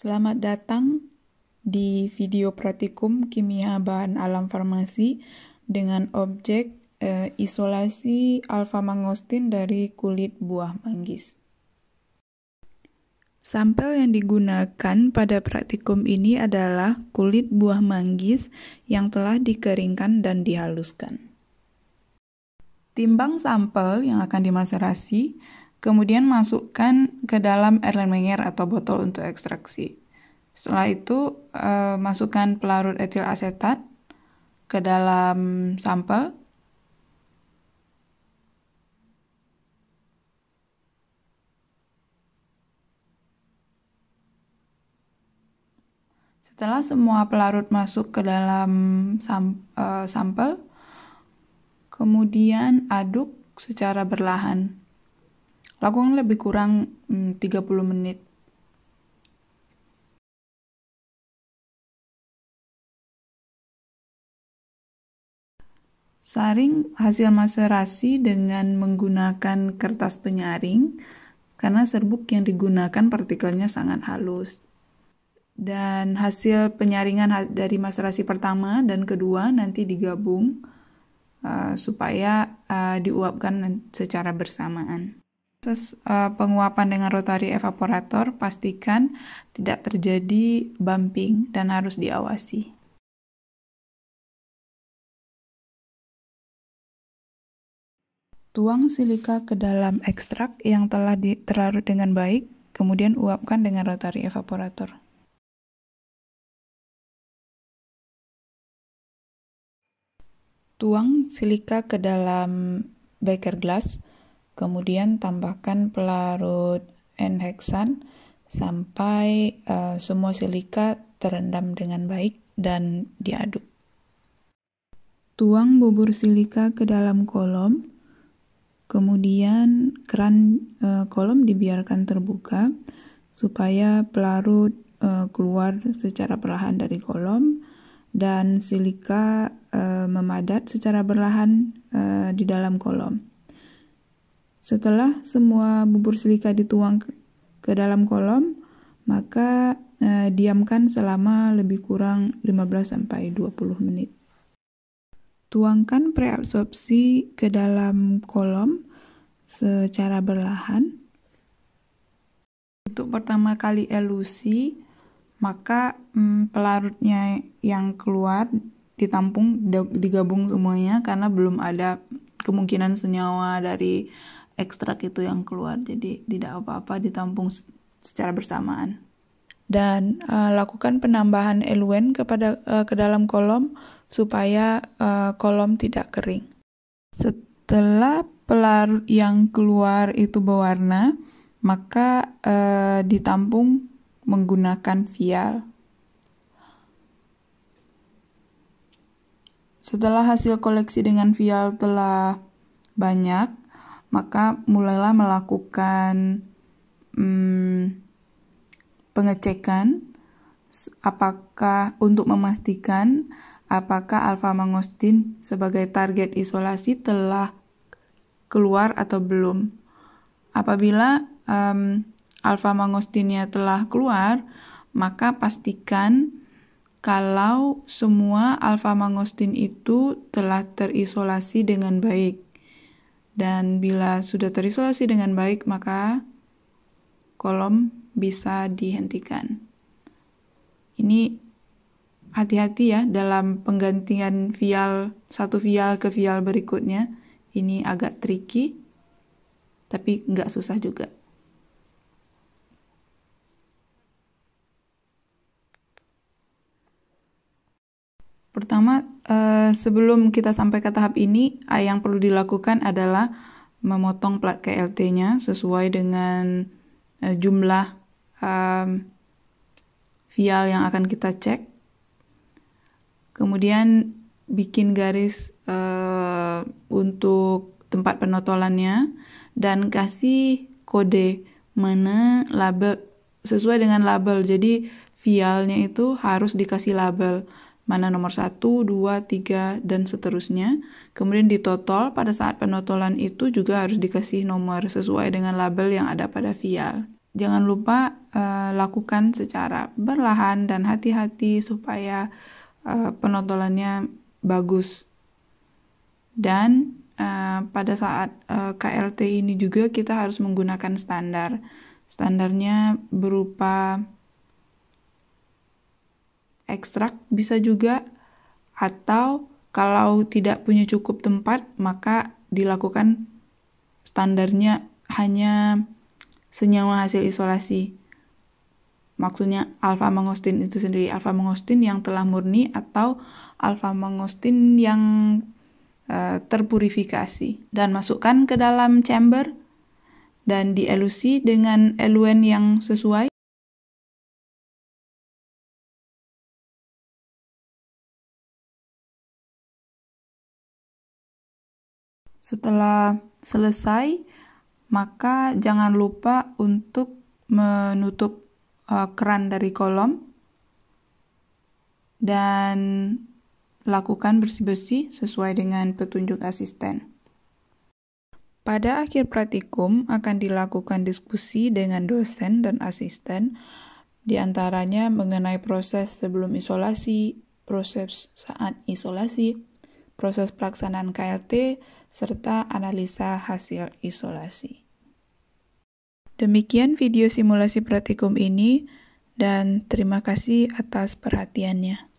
Selamat datang di video praktikum kimia bahan alam farmasi dengan objek isolasi alfa-mangostin dari kulit buah manggis. Sampel yang digunakan pada praktikum ini adalah kulit buah manggis yang telah dikeringkan dan dihaluskan. Timbang sampel yang akan dimaserasi, kemudian masukkan ke dalam Erlenmenger atau botol untuk ekstraksi. Setelah itu, masukkan pelarut etil asetat ke dalam sampel. Setelah semua pelarut masuk ke dalam sampel, kemudian aduk secara berlahan. Lakukan lebih kurang 30 menit. Saring hasil maserasi dengan menggunakan kertas penyaring karena serbuk yang digunakan partikelnya sangat halus. Dan hasil penyaringan dari maserasi pertama dan kedua nanti digabung supaya diuapkan secara bersamaan. Terus penguapan dengan rotary evaporator pastikan tidak terjadi bumping dan harus diawasi. Tuang silika ke dalam ekstrak yang telah terlarut dengan baik, kemudian uapkan dengan rotary evaporator. Tuang silika ke dalam beker gelas, kemudian tambahkan pelarut N-heksan sampai semua silika terendam dengan baik dan diaduk. Tuang bubur silika ke dalam kolom, kemudian keran kolom dibiarkan terbuka supaya pelarut keluar secara perlahan dari kolom dan silika memadat secara berlahan di dalam kolom. Setelah semua bubur silika dituang ke dalam kolom, maka diamkan selama lebih kurang 15-20 menit. Tuangkan preabsorpsi ke dalam kolom secara berlahan. Untuk pertama kali elusi, maka pelarutnya yang keluar ditampung, digabung semuanya karena belum ada kemungkinan senyawa dari ekstrak itu yang keluar, jadi tidak apa-apa ditampung secara bersamaan. Dan lakukan penambahan eluen ke dalam kolom supaya kolom tidak kering. Setelah pelarut yang keluar itu berwarna, maka ditampung menggunakan vial. Setelah hasil koleksi dengan vial telah banyak, maka mulailah melakukan pengecekan apakah untuk memastikan apakah alfa-mangostin sebagai target isolasi telah keluar atau belum. Apabila alfa-mangostinnya telah keluar, maka pastikan kalau semua alfa-mangostin itu telah terisolasi dengan baik. Dan bila sudah terisolasi dengan baik, maka kolom bisa dihentikan. Ini hati-hati ya dalam penggantian vial, satu vial ke vial berikutnya. Ini agak tricky, tapi nggak susah juga. Pertama, sebelum kita sampai ke tahap ini, yang perlu dilakukan adalah memotong plat KLT-nya sesuai dengan jumlah vial yang akan kita cek. Kemudian bikin garis untuk tempat penotolannya dan kasih kode mana label sesuai dengan label. Jadi vialnya itu harus dikasih label. Mana nomor 1, 2, 3, dan seterusnya. Kemudian ditotol, pada saat penotolan itu juga harus dikasih nomor sesuai dengan label yang ada pada vial. jangan lupa lakukan secara perlahan dan hati-hati supaya penotolannya bagus. Dan pada saat KLT ini juga kita harus menggunakan standar. Standarnya berupa ekstrak bisa juga, atau kalau tidak punya cukup tempat maka dilakukan standarnya hanya senyawa hasil isolasi. Maksudnya alpha-mangostin itu sendiri, alpha-mangostin yang telah murni atau alpha-mangostin yang terpurifikasi, dan masukkan ke dalam chamber dan dielusi dengan eluen yang sesuai. Setelah selesai, maka jangan lupa untuk menutup keran dari kolom dan lakukan bersih-bersih sesuai dengan petunjuk asisten. Pada akhir praktikum akan dilakukan diskusi dengan dosen dan asisten, di antaranya mengenai proses sebelum isolasi, proses saat isolasi, proses pelaksanaan KLT, serta analisa hasil isolasi. Demikian video simulasi praktikum ini, dan terima kasih atas perhatiannya.